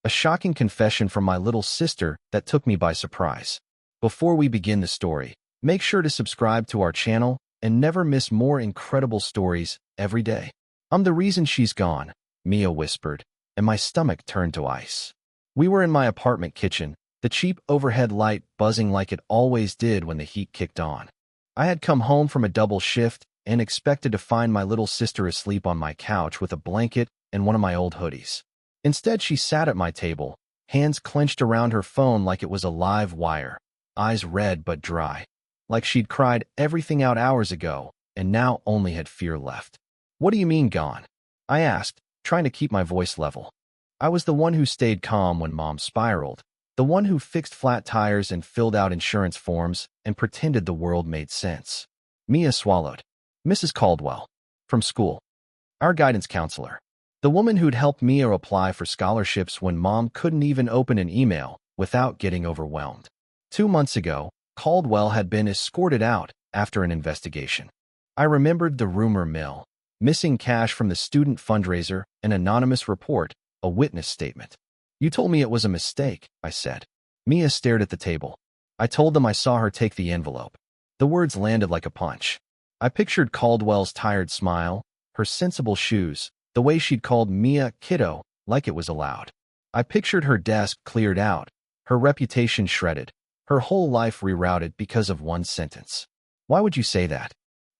A shocking confession from my little sister that took me by surprise. Before we begin the story, make sure to subscribe to our channel and never miss more incredible stories every day. "I'm the reason she's gone," Mia whispered, and my stomach turned to ice. We were in my apartment kitchen, the cheap overhead light buzzing like it always did when the heat kicked on. I had come home from a double shift and expected to find my little sister asleep on my couch with a blanket and one of my old hoodies. Instead, she sat at my table, hands clenched around her phone like it was a live wire, eyes red but dry, like she'd cried everything out hours ago and now only had fear left. "What do you mean gone?" I asked, trying to keep my voice level. I was the one who stayed calm when Mom spiraled, the one who fixed flat tires and filled out insurance forms and pretended the world made sense. Mia swallowed. "Mrs. Caldwell. From school. Our guidance counselor. The woman who'd helped Mia apply for scholarships when Mom couldn't even open an email without getting overwhelmed. 2 months ago, Caldwell had been escorted out after an investigation. I remembered the rumor mill, missing cash from the student fundraiser, an anonymous report, a witness statement. "You told me it was a mistake," I said. Mia stared at the table. "I told them I saw her take the envelope." The words landed like a punch. I pictured Caldwell's tired smile, her sensible shoes, the way she'd called Mia kiddo like it was allowed. I pictured her desk cleared out, her reputation shredded, her whole life rerouted because of one sentence. "Why would you say that?"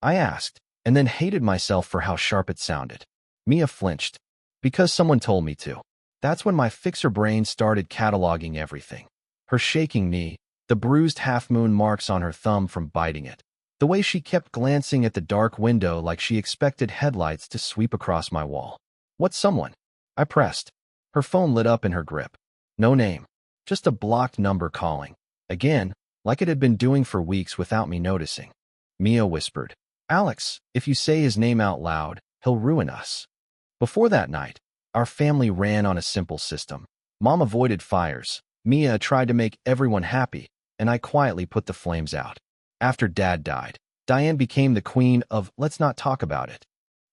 I asked, and then hated myself for how sharp it sounded. Mia flinched. "Because someone told me to." That's when my fixer brain started cataloging everything. Her shaking knee, the bruised half-moon marks on her thumb from biting it, the way she kept glancing at the dark window like she expected headlights to sweep across my wall. "What someone?" I pressed. Her phone lit up in her grip. No name. Just a blocked number calling. Again, like it had been doing for weeks without me noticing. Mia whispered, "Alex, if you say his name out loud, he'll ruin us." Before that night, our family ran on a simple system. Mom avoided fires. Mia tried to make everyone happy, and I quietly put the flames out. After Dad died, Diane became the queen of "let's not talk about it."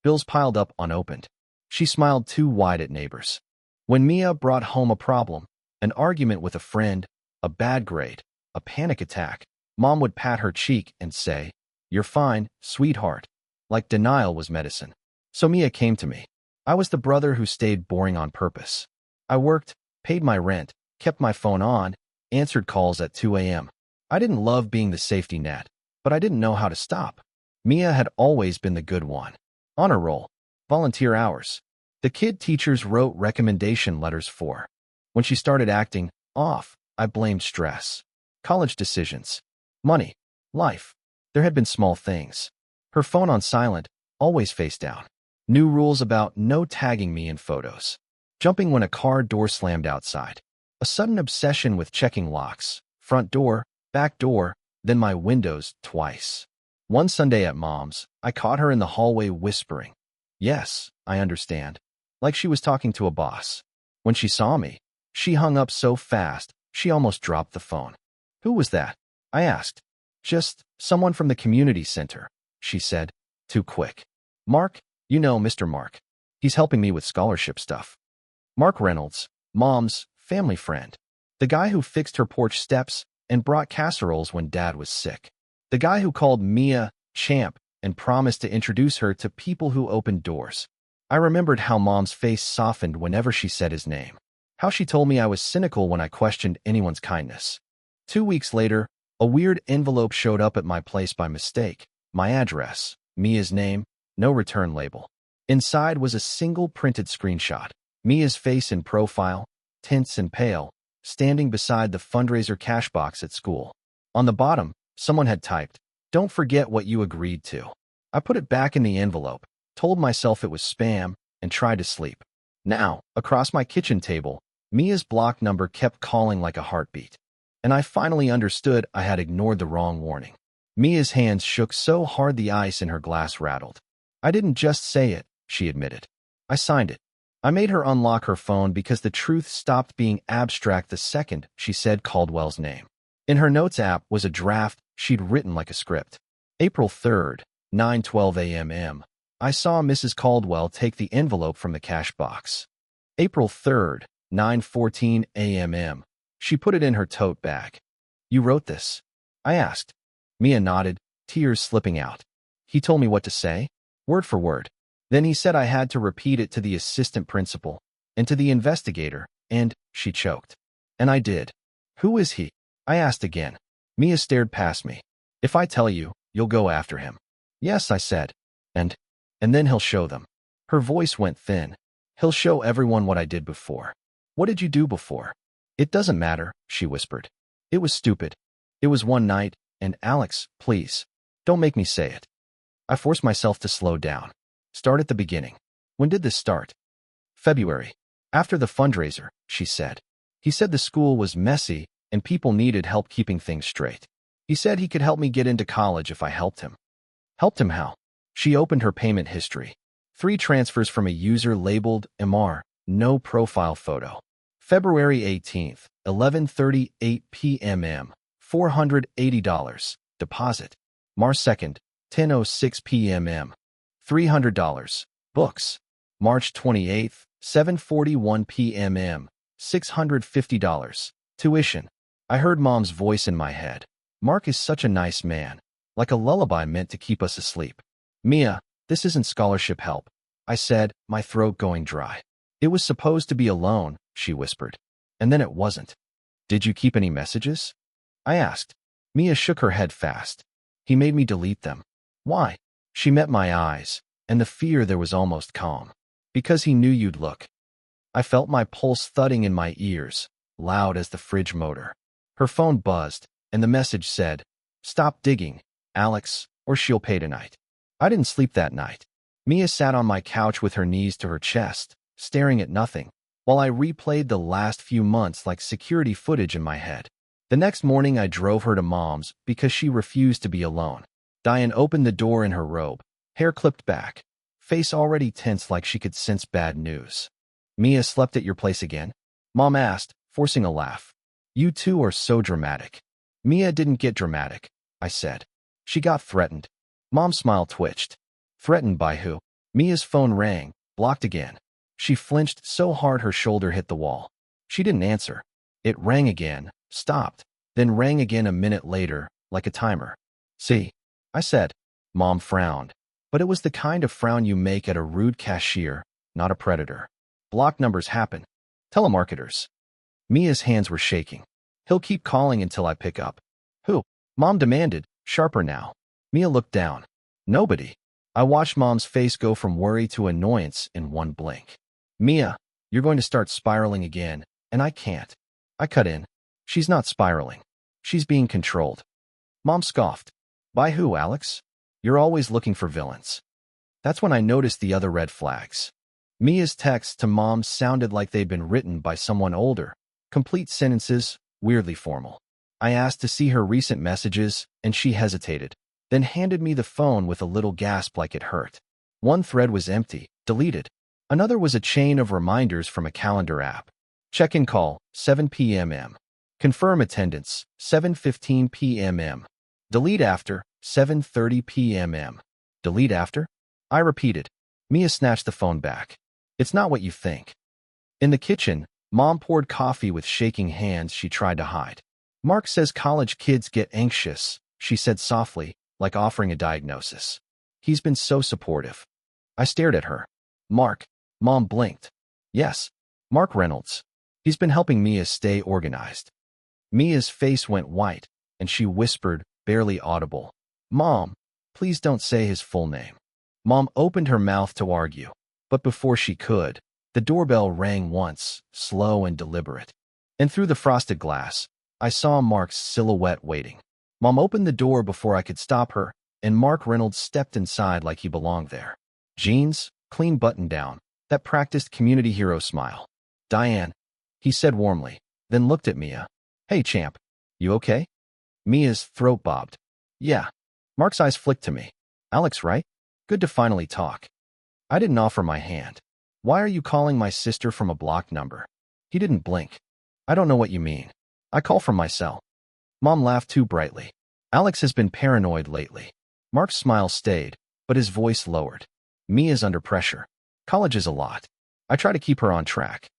Bills piled up unopened. She smiled too wide at neighbors. When Mia brought home a problem, an argument with a friend, a bad grade, a panic attack, Mom would pat her cheek and say, "You're fine, sweetheart," like denial was medicine. So Mia came to me. I was the brother who stayed boring on purpose. I worked, paid my rent, kept my phone on, answered calls at 2 a.m. I didn't love being the safety net, but I didn't know how to stop. Mia had always been the good one. Honor roll, volunteer hours. The kid teachers wrote recommendation letters for. When she started acting off, I blamed stress. College decisions. Money. Life. There had been small things. Her phone on silent, always face down. New rules about no tagging me in photos. Jumping when a car door slammed outside. A sudden obsession with checking locks. Front door, back door, then my windows twice. One Sunday at Mom's, I caught her in the hallway whispering, "Yes, I understand," like she was talking to a boss. When she saw me, she hung up so fast, she almost dropped the phone. "Who was that?" I asked. "Just someone from the community center," she said, too quick. "Mark, you know Mr. Mark. He's helping me with scholarship stuff." Mark Reynolds, Mom's family friend. The guy who fixed her porch steps and brought casseroles when Dad was sick. The guy who called Mia champ and promised to introduce her to people who opened doors. I remembered how Mom's face softened whenever she said his name. How she told me I was cynical when I questioned anyone's kindness. 2 weeks later, a weird envelope showed up at my place by mistake. My address, Mia's name, no return label. Inside was a single printed screenshot. Mia's face in profile, tense and pale, standing beside the fundraiser cash box at school. On the bottom, someone had typed, "Don't forget what you agreed to." I put it back in the envelope, told myself it was spam, and tried to sleep. Now, across my kitchen table, Mia's block number kept calling like a heartbeat. And I finally understood I had ignored the wrong warning. Mia's hands shook so hard the ice in her glass rattled. "I didn't just say it," she admitted. "I signed it." I made her unlock her phone because the truth stopped being abstract the second she said Caldwell's name. In her notes app was a draft she'd written like a script. April 3rd, 9:12 a.m. I saw Mrs. Caldwell take the envelope from the cash box. April 3rd, 9:14 a.m. She put it in her tote bag. You wrote this? I asked. Mia nodded, tears slipping out. He told me what to say, word for word. Then he said I had to repeat it to the assistant principal and to the investigator, and she choked. And I did. Who is he? I asked again. Mia stared past me. If I tell you, you'll go after him. Yes, I said. And then he'll show them. Her voice went thin. He'll show everyone what I did before. What did you do before? It doesn't matter, she whispered. It was stupid. It was one night, and Alex, please, don't make me say it. I forced myself to slow down. Start at the beginning. When did this start? February. After the fundraiser, she said. He said the school was messy and people needed help keeping things straight. He said he could help me get into college if I helped him. Helped him how? She opened her payment history. 3 transfers from a user labeled MR, no profile photo. February 18th, 11:38 p.m. $480. Deposit. March 2nd, 10:06 p.m. $300. Books. March 28th, 7:41 p.m. $650. Tuition. I heard Mom's voice in my head. Mark is such a nice man, like a lullaby meant to keep us asleep. Mia, this isn't scholarship help, I said, my throat going dry. It was supposed to be a loan, she whispered. And then it wasn't. Did you keep any messages? I asked. Mia shook her head fast. He made me delete them. Why? She met my eyes, and the fear there was almost calm. Because he knew you'd look. I felt my pulse thudding in my ears, loud as the fridge motor. Her phone buzzed, and the message said, "Stop digging, Alex, or she'll pay tonight." I didn't sleep that night. Mia sat on my couch with her knees to her chest, staring at nothing, while I replayed the last few months like security footage in my head. The next morning I drove her to Mom's because she refused to be alone. Diane opened the door in her robe, hair clipped back, face already tense like she could sense bad news. "Mia slept at your place again?" Mom asked, forcing a laugh. "You two are so dramatic." "Mia didn't get dramatic," I said. "She got threatened." Mom's smile twitched. "Threatened by who?" Mia's phone rang, blocked again. She flinched so hard her shoulder hit the wall. She didn't answer. It rang again, stopped, then rang again a minute later, like a timer. "See," I said. Mom frowned. But it was the kind of frown you make at a rude cashier, not a predator. "Block numbers happen. Telemarketers." Mia's hands were shaking. "He'll keep calling until I pick up." "Who?" Mom demanded, sharper now. Mia looked down. "Nobody." I watched Mom's face go from worry to annoyance in one blink. "Mia, you're going to start spiraling again, and I can't." I cut in. "She's not spiraling. She's being controlled." Mom scoffed. "By who, Alex? You're always looking for villains." That's when I noticed the other red flags. Mia's texts to Mom sounded like they'd been written by someone older. Complete sentences, weirdly formal. I asked to see her recent messages, and she hesitated, then handed me the phone with a little gasp like it hurt. One thread was empty, deleted. Another was a chain of reminders from a calendar app. Check-in call, 7 p.m. Confirm attendance, 7:15 p.m. Delete after, 7:30 p.m. Delete after? I repeated. Mia snatched the phone back. "It's not what you think." In the kitchen, Mom poured coffee with shaking hands she tried to hide. "Mark says college kids get anxious," she said softly, like offering a diagnosis. "He's been so supportive." I stared at her. "Mark?" Mom blinked. "Yes, Mark Reynolds. He's been helping Mia stay organized." Mia's face went white, and she whispered, barely audible, "Mom, please don't say his full name." Mom opened her mouth to argue, but before she could, the doorbell rang once, slow and deliberate. And through the frosted glass, I saw Mark's silhouette waiting. Mom opened the door before I could stop her, and Mark Reynolds stepped inside like he belonged there. Jeans, clean button-down, that practiced community hero smile. "Diane," he said warmly, then looked at Mia. "Hey, champ, you okay?" Mia's throat bobbed. "Yeah." Mark's eyes flicked to me. "Alex, right? Good to finally talk." I didn't offer my hand. "Why are you calling my sister from a blocked number?" He didn't blink. "I don't know what you mean. I call from my cell." Mom laughed too brightly. "Alex has been paranoid lately." Mark's smile stayed, but his voice lowered. "Mia's under pressure. College is a lot. I try to keep her on track."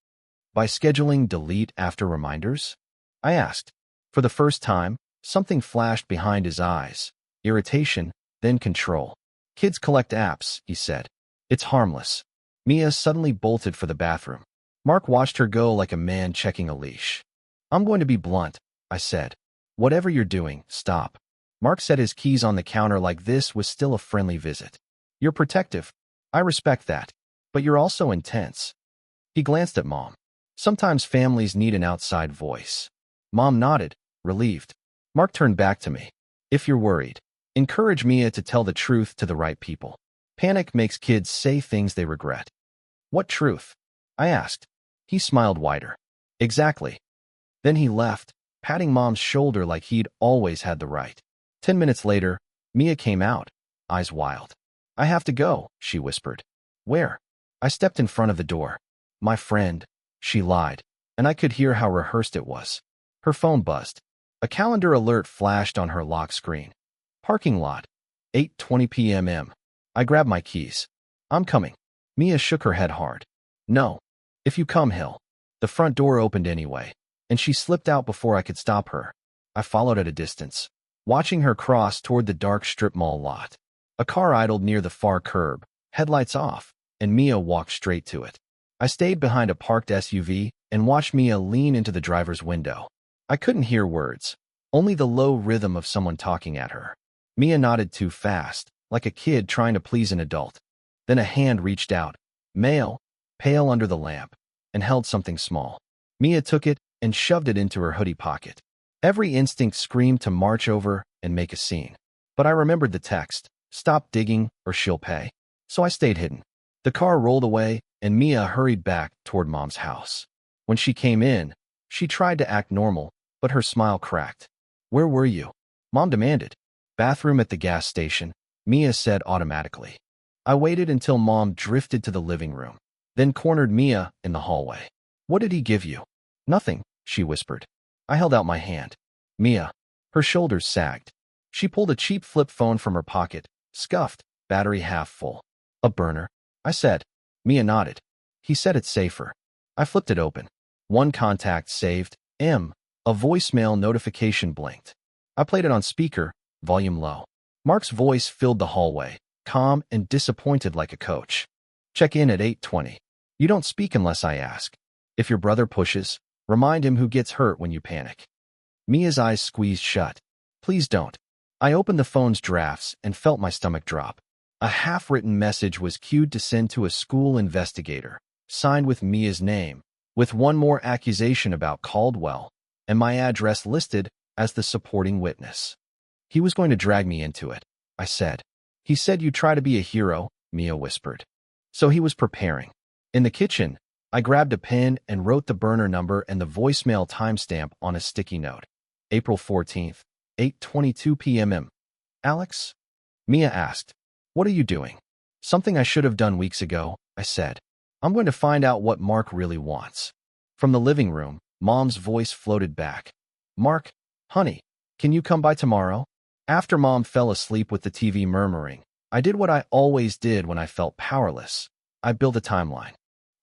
By scheduling delete after reminders? I asked. For the first time, something flashed behind his eyes. Irritation, then control. Kids collect apps, he said. It's harmless. Mia suddenly bolted for the bathroom. Mark watched her go like a man checking a leash. I'm going to be blunt, I said. Whatever you're doing, stop. Mark set his keys on the counter like this was still a friendly visit. You're protective. I respect that. But you're also intense. He glanced at Mom. Sometimes families need an outside voice. Mom nodded, relieved. Mark turned back to me. If you're worried, encourage Mia to tell the truth to the right people. Panic makes kids say things they regret. What truth? I asked. He smiled wider. Exactly. Then he left, patting Mom's shoulder like he'd always had the right. 10 minutes later, Mia came out, eyes wild. I have to go, she whispered. Where? I stepped in front of the door. My friend, she lied, and I could hear how rehearsed it was. Her phone buzzed. A calendar alert flashed on her lock screen. Parking lot, 8:20 p.m. I grabbed my keys. I'm coming. Mia shook her head hard. No. If you come, Hill. The front door opened anyway, and she slipped out before I could stop her. I followed at a distance, watching her cross toward the dark strip mall lot. A car idled near the far curb, headlights off, and Mia walked straight to it. I stayed behind a parked SUV and watched Mia lean into the driver's window. I couldn't hear words, only the low rhythm of someone talking at her. Mia nodded too fast, like a kid trying to please an adult. Then a hand reached out, male, pale under the lamp, and held something small. Mia took it and shoved it into her hoodie pocket. Every instinct screamed to march over and make a scene. But I remembered the text, stop digging or she'll pay. So I stayed hidden. The car rolled away, and Mia hurried back toward Mom's house. When she came in, she tried to act normal, but her smile cracked. Where were you? Mom demanded. Bathroom at the gas station, Mia said automatically. I waited until Mom drifted to the living room, then cornered Mia in the hallway. What did he give you? Nothing, she whispered. I held out my hand. Mia. Her shoulders sagged. She pulled a cheap flip phone from her pocket, scuffed, battery half full. A burner, I said. Mia nodded. He said it's safer. I flipped it open. One contact saved, M. A voicemail notification blinked. I played it on speaker, volume low. Mark's voice filled the hallway, calm and disappointed like a coach. Check in at 8:20. You don't speak unless I ask. If your brother pushes, remind him who gets hurt when you panic. Mia's eyes squeezed shut. Please don't. I opened the phone's drafts and felt my stomach drop. A half-written message was queued to send to a school investigator, signed with Mia's name, with one more accusation about Caldwell, and my address listed as the supporting witness. He was going to drag me into it, I said. He said you try to be a hero, Mia whispered. So he was preparing. In the kitchen, I grabbed a pen and wrote the burner number and the voicemail timestamp on a sticky note. April 14th, 8:22 p.m. Alex? Mia asked. What are you doing? Something I should have done weeks ago, I said. I'm going to find out what Mark really wants. From the living room, Mom's voice floated back. Mark, honey, can you come by tomorrow? After Mom fell asleep with the TV murmuring, I did what I always did when I felt powerless. I built a timeline.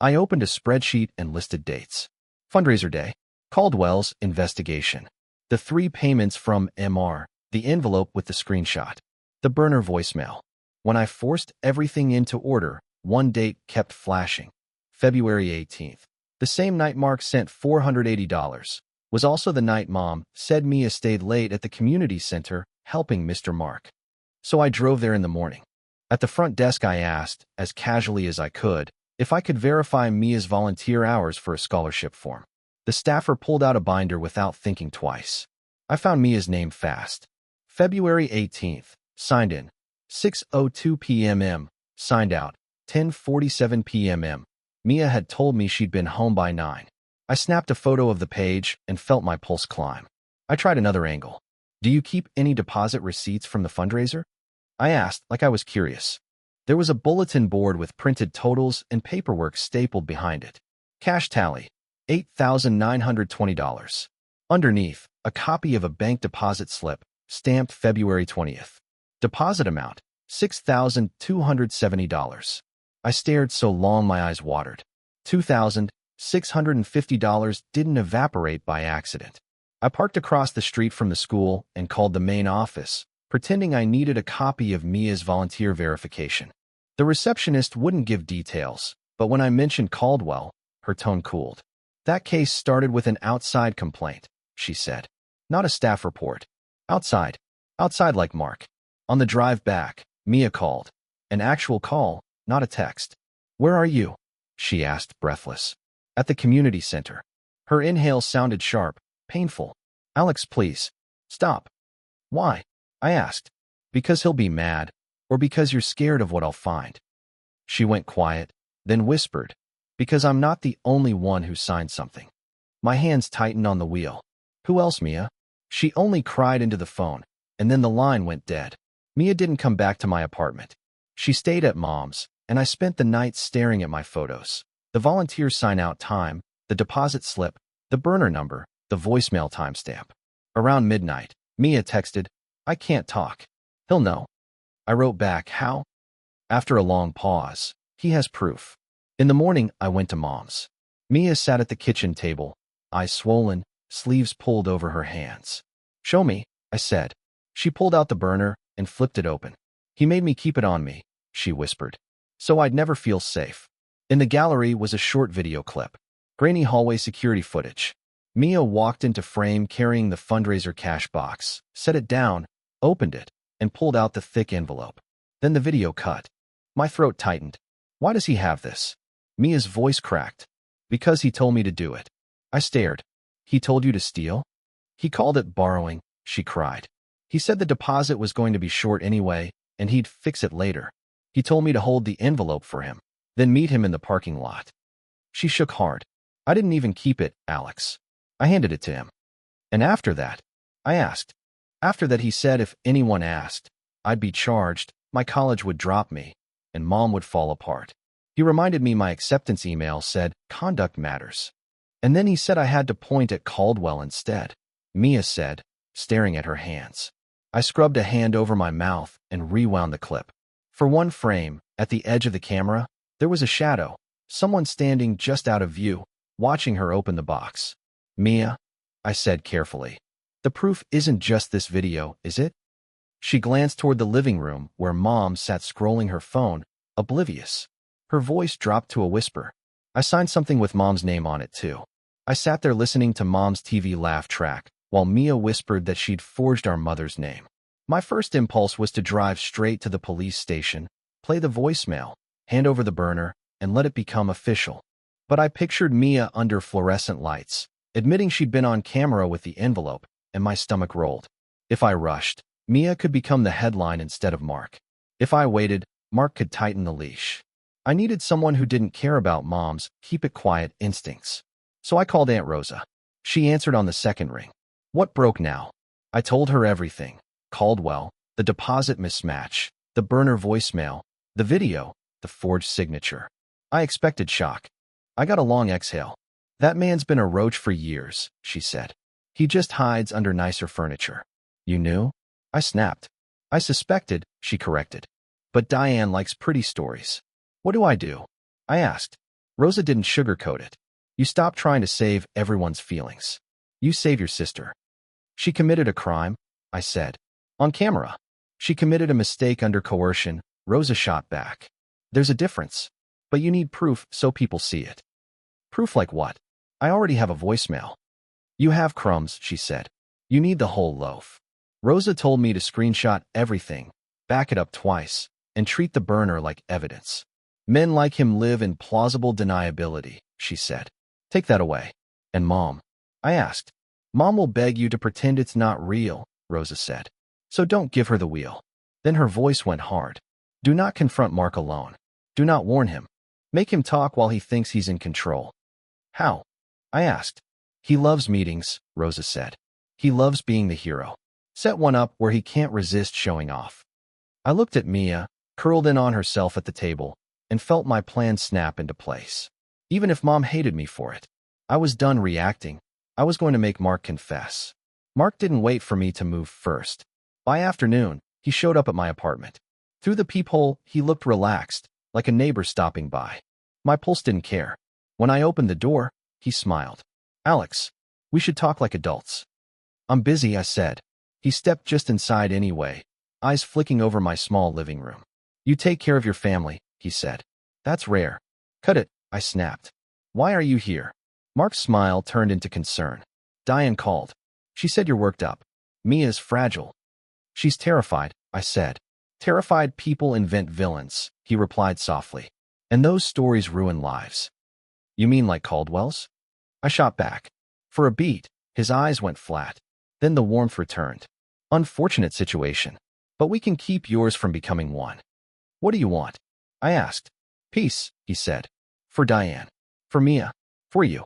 I opened a spreadsheet and listed dates. Fundraiser day, Caldwell's investigation, the 3 payments from MR, the envelope with the screenshot, the burner voicemail. When I forced everything into order, one date kept flashing. February 18th. The same night Mark sent $480 was also the night Mom said Mia stayed late at the community center helping Mr. Mark. So I drove there in the morning. At the front desk I asked, as casually as I could, if I could verify Mia's volunteer hours for a scholarship form. The staffer pulled out a binder without thinking twice. I found Mia's name fast. February 18th. Signed in. 6:02 p.m. Signed out. 10:47 p.m. Mia had told me she'd been home by 9. I snapped a photo of the page and felt my pulse climb. I tried another angle. Do you keep any deposit receipts from the fundraiser? I asked, like I was curious. There was a bulletin board with printed totals and paperwork stapled behind it. Cash tally, $8,920. Underneath, a copy of a bank deposit slip, stamped February 20th. Deposit amount, $6,270. I stared so long my eyes watered. $2,000, $650 didn't evaporate by accident. I parked across the street from the school and called the main office, pretending I needed a copy of Mia's volunteer verification. The receptionist wouldn't give details, but when I mentioned Caldwell, her tone cooled. That case started with an outside complaint, she said. Not a staff report. Outside. Outside like Mark. On the drive back, Mia called. An actual call, not a text. Where are you? She asked, breathless. At the community center. Her inhale sounded sharp, painful. Alex, please. Stop. Why? I asked. Because he'll be mad, or because you're scared of what I'll find. She went quiet, then whispered, because I'm not the only one who signed something. My hands tightened on the wheel. Who else, Mia? She only cried into the phone, and then the line went dead. Mia didn't come back to my apartment. She stayed at Mom's, and I spent the night staring at my photos. The volunteer sign-out time, the deposit slip, the burner number, the voicemail timestamp. Around midnight, Mia texted, I can't talk. He'll know. I wrote back, how? After a long pause, he has proof. In the morning, I went to Mom's. Mia sat at the kitchen table, eyes swollen, sleeves pulled over her hands. Show me, I said. She pulled out the burner and flipped it open. He made me keep it on me, she whispered, so I'd never feel safe. In the gallery was a short video clip. Grainy hallway security footage. Mia walked into frame carrying the fundraiser cash box, set it down, opened it, and pulled out the thick envelope. Then the video cut. My throat tightened. Why does he have this? Mia's voice cracked. Because he told me to do it. I stared. He told you to steal? He called it borrowing, she cried. He said the deposit was going to be short anyway, and he'd fix it later. He told me to hold the envelope for him, then meet him in the parking lot. She shook hard. I didn't even keep it, Alex. I handed it to him. And after that, I asked. After that, he said if anyone asked, I'd be charged, my college would drop me, and Mom would fall apart. He reminded me my acceptance email said, conduct matters. And then he said I had to point at Caldwell instead. Mia said, staring at her hands. I scrubbed a hand over my mouth and rewound the clip. For one frame, at the edge of the camera, there was a shadow, someone standing just out of view, watching her open the box. Mia, I said carefully. The proof isn't just this video, is it? She glanced toward the living room where Mom sat scrolling her phone, oblivious. Her voice dropped to a whisper. I signed something with Mom's name on it too. I sat there listening to Mom's TV laugh track, while Mia whispered that she'd forged our mother's name. My first impulse was to drive straight to the police station, play the voicemail, hand over the burner, and let it become official. But I pictured Mia under fluorescent lights, admitting she'd been on camera with the envelope, and my stomach rolled. If I rushed, Mia could become the headline instead of Mark. If I waited, Mark could tighten the leash. I needed someone who didn't care about Mom's keep-it-quiet instincts. So I called Aunt Rosa. She answered on the second ring. What broke now? I told her everything. Caldwell, the deposit mismatch, the burner voicemail, the video, the forged signature. I expected shock. I got a long exhale. That man's been a roach for years, she said. He just hides under nicer furniture. You knew? I snapped. I suspected, she corrected. But Diane likes pretty stories. What do I do? I asked. Rosa didn't sugarcoat it. You stop trying to save everyone's feelings. You save your sister. She committed a crime, I said. On camera. She committed a mistake under coercion, Rosa shot back. There's a difference. But you need proof so people see it. Proof like what? I already have a voicemail. You have crumbs, she said. You need the whole loaf. Rosa told me to screenshot everything, back it up twice, and treat the burner like evidence. Men like him live in plausible deniability, she said. Take that away. And Mom? I asked. Mom will beg you to pretend it's not real, Rosa said. So don't give her the wheel. Then her voice went hard. Do not confront Mark alone. Do not warn him. Make him talk while he thinks he's in control. How? I asked. He loves meetings, Rosa said. He loves being the hero. Set one up where he can't resist showing off. I looked at Mia, curled in on herself at the table, and felt my plan snap into place. Even if Mom hated me for it, I was done reacting. I was going to make Mark confess. Mark didn't wait for me to move first. By afternoon, he showed up at my apartment. Through the peephole, he looked relaxed, like a neighbor stopping by. My pulse didn't care. When I opened the door, he smiled. Alex, we should talk like adults. I'm busy, I said. He stepped just inside anyway, eyes flicking over my small living room. You take care of your family, he said. That's rare. Cut it, I snapped. Why are you here? Mark's smile turned into concern. Diane called. She said you're worked up. Mia's fragile. She's terrified, I said. Terrified people invent villains, he replied softly. And those stories ruin lives. You mean like Caldwell's? I shot back. For a beat, his eyes went flat. Then the warmth returned. Unfortunate situation. But we can keep yours from becoming one. What do you want? I asked. Peace, he said. For Diane. For Mia. For you.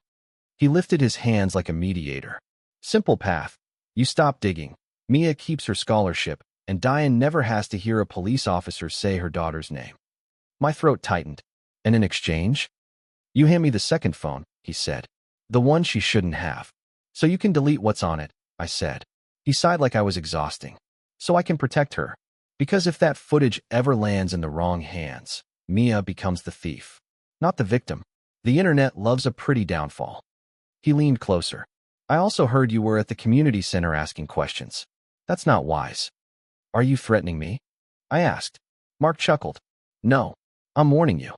He lifted his hands like a mediator. Simple path. You stop digging. Mia keeps her scholarship, and Diane never has to hear a police officer say her daughter's name. My throat tightened. And in exchange? You hand me the second phone, he said. The one she shouldn't have. So you can delete what's on it, I said. He sighed like I was exhausting. So I can protect her. Because if that footage ever lands in the wrong hands, Mia becomes the thief, not the victim. The internet loves a pretty downfall. He leaned closer. I also heard you were at the community center asking questions. That's not wise. Are you threatening me? I asked. Mark chuckled. No. I'm warning you.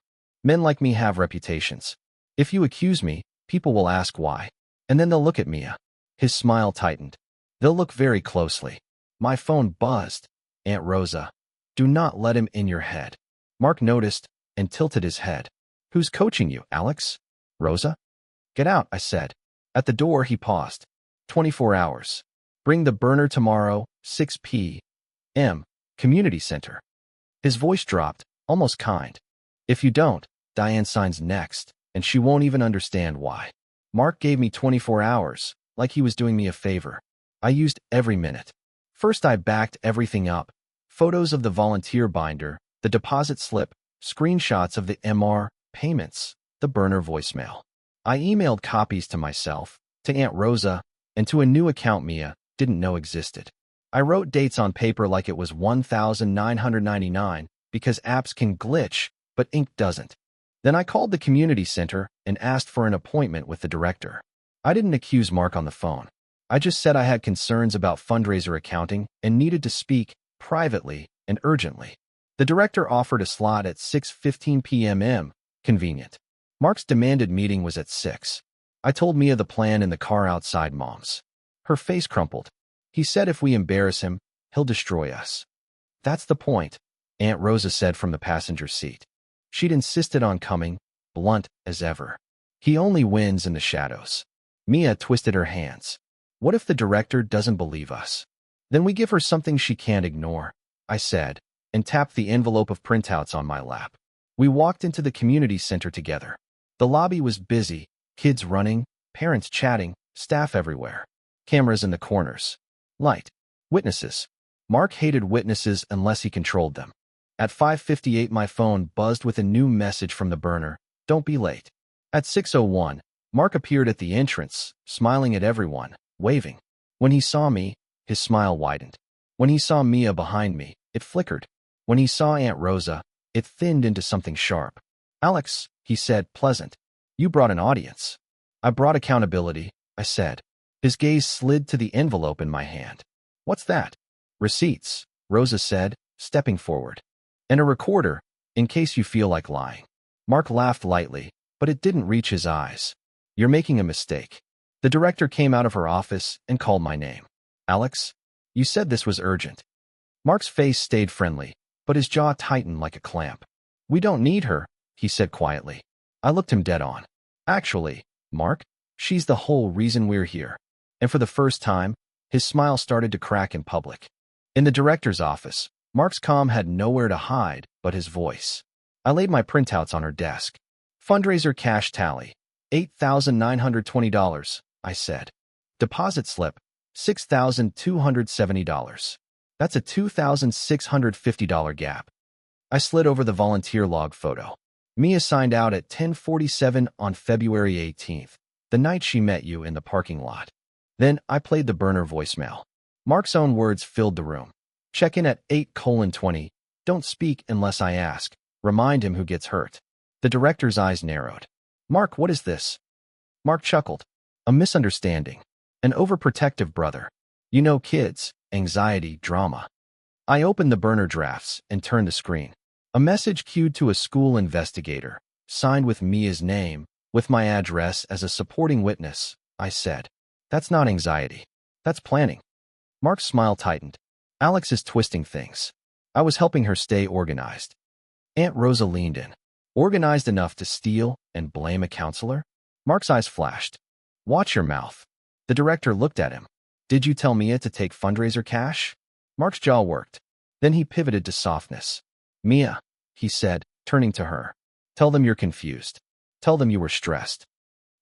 Men like me have reputations. If you accuse me, people will ask why. And then they'll look at Mia. His smile tightened. They'll look very closely. My phone buzzed. Aunt Rosa. Do not let him in your head. Mark noticed and tilted his head. Who's coaching you, Alex? Rosa? Get out, I said. At the door, he paused. 24 hours. Bring the burner tomorrow, 6 p.m. Community Center. His voice dropped, almost kind. If you don't, Diane signs next, and she won't even understand why. Mark gave me 24 hours, like he was doing me a favor. I used every minute. First, I backed everything up. Photos of the volunteer binder, the deposit slip, screenshots of the MR payments, the burner voicemail. I emailed copies to myself, to Aunt Rosa, and to a new account Mia didn't know existed. I wrote dates on paper like it was 1999 because apps can glitch, but ink doesn't. Then I called the community center and asked for an appointment with the director. I didn't accuse Mark on the phone. I just said I had concerns about fundraiser accounting and needed to speak privately and urgently. The director offered a slot at 6:15 p.m. Convenient. Mark's demanded meeting was at 6. I told Mia the plan in the car outside Mom's. Her face crumpled. He said if we embarrass him, he'll destroy us. That's the point, Aunt Rosa said from the passenger seat. She'd insisted on coming, blunt as ever. He only wins in the shadows. Mia twisted her hands. What if the director doesn't believe us? Then we give her something she can't ignore, I said, and tapped the envelope of printouts on my lap. We walked into the community center together. The lobby was busy, kids running, parents chatting, staff everywhere. Cameras in the corners. Light. Witnesses. Mark hated witnesses unless he controlled them. At 5:58 my phone buzzed with a new message from the burner. Don't be late. At 6:01, Mark appeared at the entrance, smiling at everyone, waving. When he saw me, his smile widened. When he saw Mia behind me, it flickered. When he saw Aunt Rosa, it thinned into something sharp. Alex, he said, pleasant. You brought an audience. I brought accountability, I said. His gaze slid to the envelope in my hand. What's that? Receipts, Rosa said, stepping forward. And a recorder, in case you feel like lying. Mark laughed lightly, but it didn't reach his eyes. You're making a mistake. The director came out of her office and called my name. Alex, you said this was urgent. Mark's face stayed friendly, but his jaw tightened like a clamp. We don't need her, he said quietly. I looked him dead on. Actually, Mark, she's the whole reason we're here. And for the first time, his smile started to crack in public. In the director's office, Mark's calm had nowhere to hide but his voice. I laid my printouts on her desk. Fundraiser cash tally, $8,920, I said. Deposit slip, $6,270. That's a $2,650 gap. I slid over the volunteer log photo. Mia signed out at 10:47 on February 18th, the night she met you in the parking lot. Then I played the burner voicemail. Mark's own words filled the room. Check in at 8:20. Don't speak unless I ask. Remind him who gets hurt. The director's eyes narrowed. Mark, what is this? Mark chuckled. A misunderstanding. An overprotective brother. You know kids, anxiety, drama. I opened the burner drafts and turned the screen. A message queued to a school investigator, signed with Mia's name, with my address as a supporting witness. I said, that's not anxiety. That's planning. Mark's smile tightened. Alex is twisting things. I was helping her stay organized. Aunt Rosa leaned in. Organized enough to steal and blame a counselor? Mark's eyes flashed. Watch your mouth. The director looked at him. Did you tell Mia to take fundraiser cash? Mark's jaw worked. Then he pivoted to softness. Mia, he said, turning to her. Tell them you're confused. Tell them you were stressed.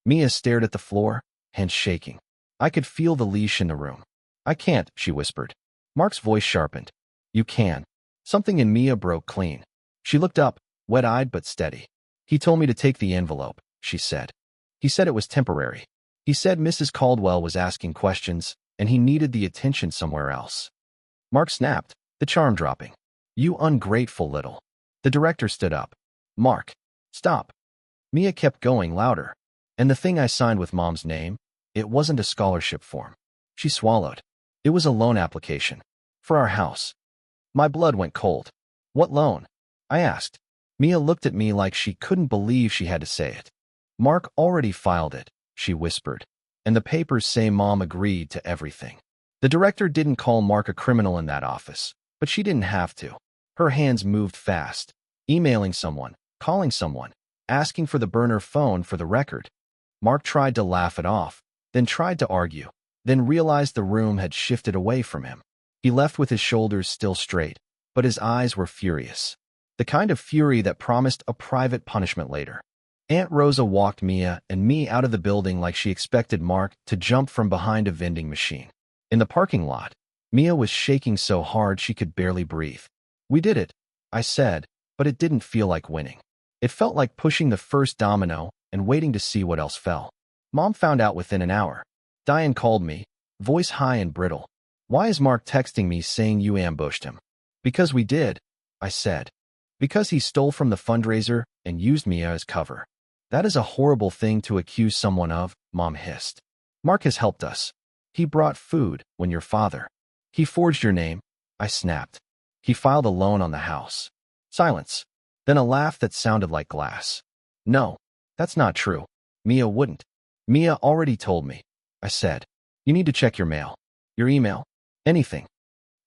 Mia stared at the floor, hands shaking. I could feel the leash in the room. I can't, she whispered. Mark's voice sharpened. You can. Something in Mia broke clean. She looked up, wet-eyed but steady. He told me to take the envelope, she said. He said it was temporary. He said Mrs. Caldwell was asking questions, and he needed the attention somewhere else. Mark snapped, the charm dropping. You ungrateful little. The director stood up. Mark, stop. Mia kept going louder. And the thing I signed with Mom's name, it wasn't a scholarship form. She swallowed. It was a loan application. For our house. My blood went cold. What loan? I asked. Mia looked at me like she couldn't believe she had to say it. Mark already filed it, she whispered. And the papers say Mom agreed to everything. The director didn't call Mark a criminal in that office, but she didn't have to. Her hands moved fast. Emailing someone, calling someone, asking for the burner phone for the record. Mark tried to laugh it off, then tried to argue, then realized the room had shifted away from him. He left with his shoulders still straight, but his eyes were furious. The kind of fury that promised a private punishment later. Aunt Rosa walked Mia and me out of the building like she expected Mark to jump from behind a vending machine. In the parking lot, Mia was shaking so hard she could barely breathe. We did it, I said, but it didn't feel like winning. It felt like pushing the first domino and waiting to see what else fell. Mom found out within an hour. Diane called me, voice high and brittle. Why is Mark texting me saying you ambushed him? Because we did, I said. Because he stole from the fundraiser and used Mia as cover. That is a horrible thing to accuse someone of, Mom hissed. Mark has helped us. He brought food when your father. He forged your name, I snapped. He filed a loan on the house. Silence. Then a laugh that sounded like glass. No, that's not true. Mia wouldn't. Mia already told me. I said. You need to check your mail. Your email. Anything.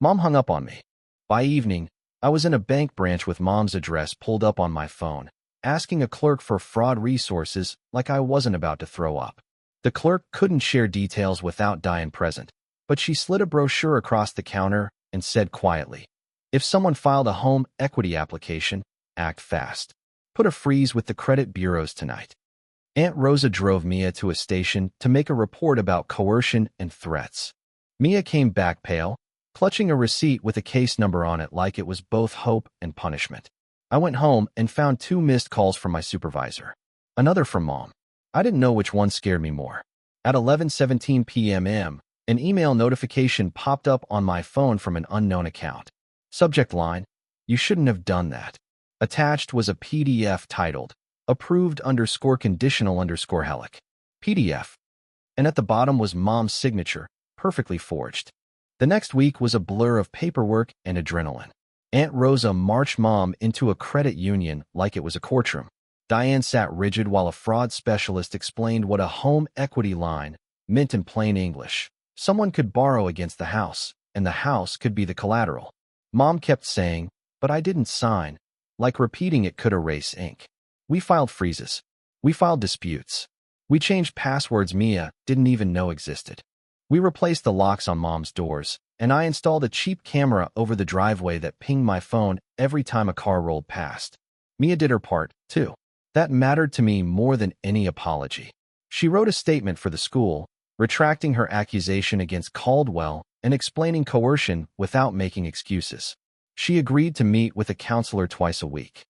Mom hung up on me. By evening, I was in a bank branch with Mom's address pulled up on my phone, asking a clerk for fraud resources like I wasn't about to throw up. The clerk couldn't share details without Diane present, but she slid a brochure across the counter and said quietly, if someone filed a home equity application, act fast. Put a freeze with the credit bureaus tonight. Aunt Rosa drove Mia to a station to make a report about coercion and threats. Mia came back pale, clutching a receipt with a case number on it like it was both hope and punishment. I went home and found 2 missed calls from my supervisor. Another from Mom. I didn't know which one scared me more. At 11:17 p.m., an email notification popped up on my phone from an unknown account. Subject line, you shouldn't have done that. Attached was a PDF titled, approved_conditional_helic. PDF. And at the bottom was Mom's signature, perfectly forged. The next week was a blur of paperwork and adrenaline. Aunt Rosa marched Mom into a credit union like it was a courtroom. Diane sat rigid while a fraud specialist explained what a home equity line meant in plain English. Someone could borrow against the house, and the house could be the collateral. Mom kept saying, but I didn't sign, like repeating it could erase ink. We filed freezes. We filed disputes. We changed passwords Mia didn't even know existed. We replaced the locks on Mom's doors, and I installed a cheap camera over the driveway that pinged my phone every time a car rolled past. Mia did her part, too. That mattered to me more than any apology. She wrote a statement for the school, retracting her accusation against Caldwell and explaining coercion without making excuses. She agreed to meet with a counselor twice a week.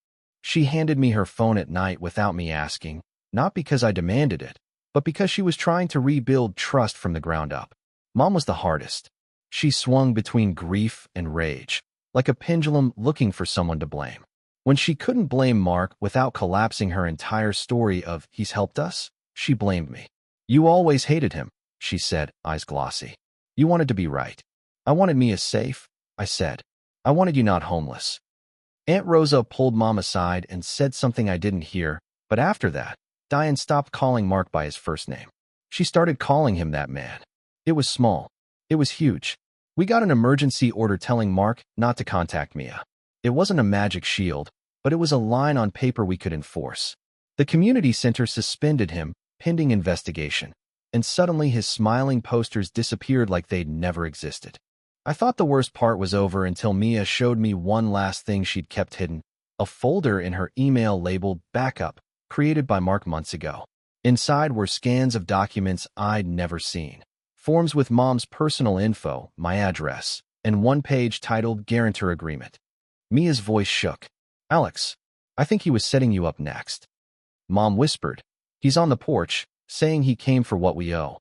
She handed me her phone at night without me asking, not because I demanded it, but because she was trying to rebuild trust from the ground up. Mom was the hardest. She swung between grief and rage, like a pendulum looking for someone to blame. When she couldn't blame Mark without collapsing her entire story of "he's helped us," she blamed me. "You always hated him," she said, eyes glossy. "You wanted to be right. I wanted Mia safe," I said. "I wanted you not homeless." Aunt Rosa pulled Mom aside and said something I didn't hear, but after that, Diane stopped calling Mark by his first name. She started calling him that man. It was small. It was huge. We got an emergency order telling Mark not to contact Mia. It wasn't a magic shield, but it was a line on paper we could enforce. The community center suspended him, pending investigation, and suddenly his smiling posters disappeared like they'd never existed. I thought the worst part was over until Mia showed me one last thing she'd kept hidden, a folder in her email labeled "Backup," created by Mark months ago. Inside were scans of documents I'd never seen, forms with Mom's personal info, my address, and one page titled "Guarantor Agreement." Mia's voice shook. "Alex, I think he was setting you up next." Mom whispered, "He's on the porch, saying he came for what we owe."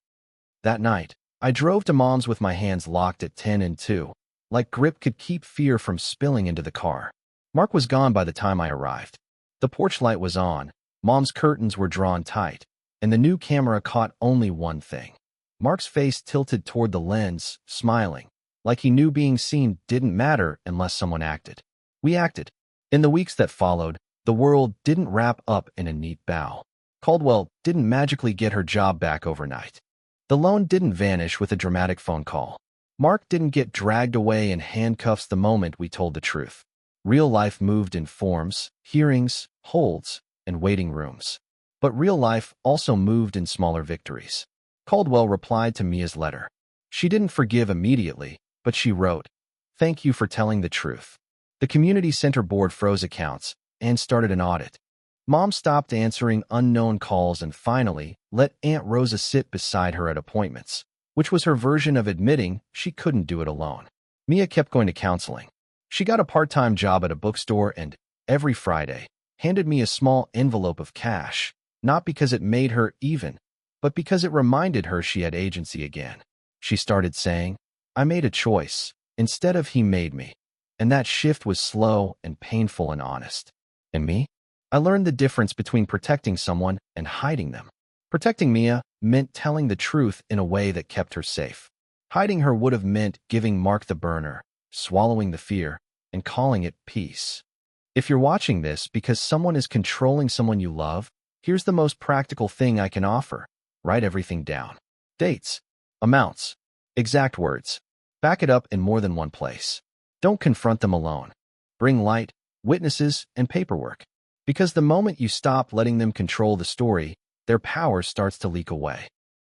That night, I drove to Mom's with my hands locked at 10 and 2, like grip could keep fear from spilling into the car. Mark was gone by the time I arrived. The porch light was on, Mom's curtains were drawn tight, and the new camera caught only one thing. Mark's face tilted toward the lens, smiling, like he knew being seen didn't matter unless someone acted. We acted. In the weeks that followed, the world didn't wrap up in a neat bow. Caldwell didn't magically get her job back overnight. The loan didn't vanish with a dramatic phone call. Mark didn't get dragged away in handcuffs the moment we told the truth. Real life moved in forms, hearings, holds, and waiting rooms. But real life also moved in smaller victories. Caldwell replied to Mia's letter. She didn't forgive immediately, but she wrote, "Thank you for telling the truth." The community center board froze accounts and started an audit. Mom stopped answering unknown calls and finally let Aunt Rosa sit beside her at appointments, which was her version of admitting she couldn't do it alone. Mia kept going to counseling. She got a part-time job at a bookstore and, every Friday, handed me a small envelope of cash, not because it made her even, but because it reminded her she had agency again. She started saying, "I made a choice, instead of he made me." And that shift was slow and painful and honest. And me? I learned the difference between protecting someone and hiding them. Protecting Mia meant telling the truth in a way that kept her safe. Hiding her would have meant giving Mark the burner, swallowing the fear, and calling it peace. If you're watching this because someone is controlling someone you love, here's the most practical thing I can offer. Write everything down. Dates, amounts, exact words. Back it up in more than one place. Don't confront them alone. Bring light, witnesses, and paperwork. Because the moment you stop letting them control the story, their power starts to leak away.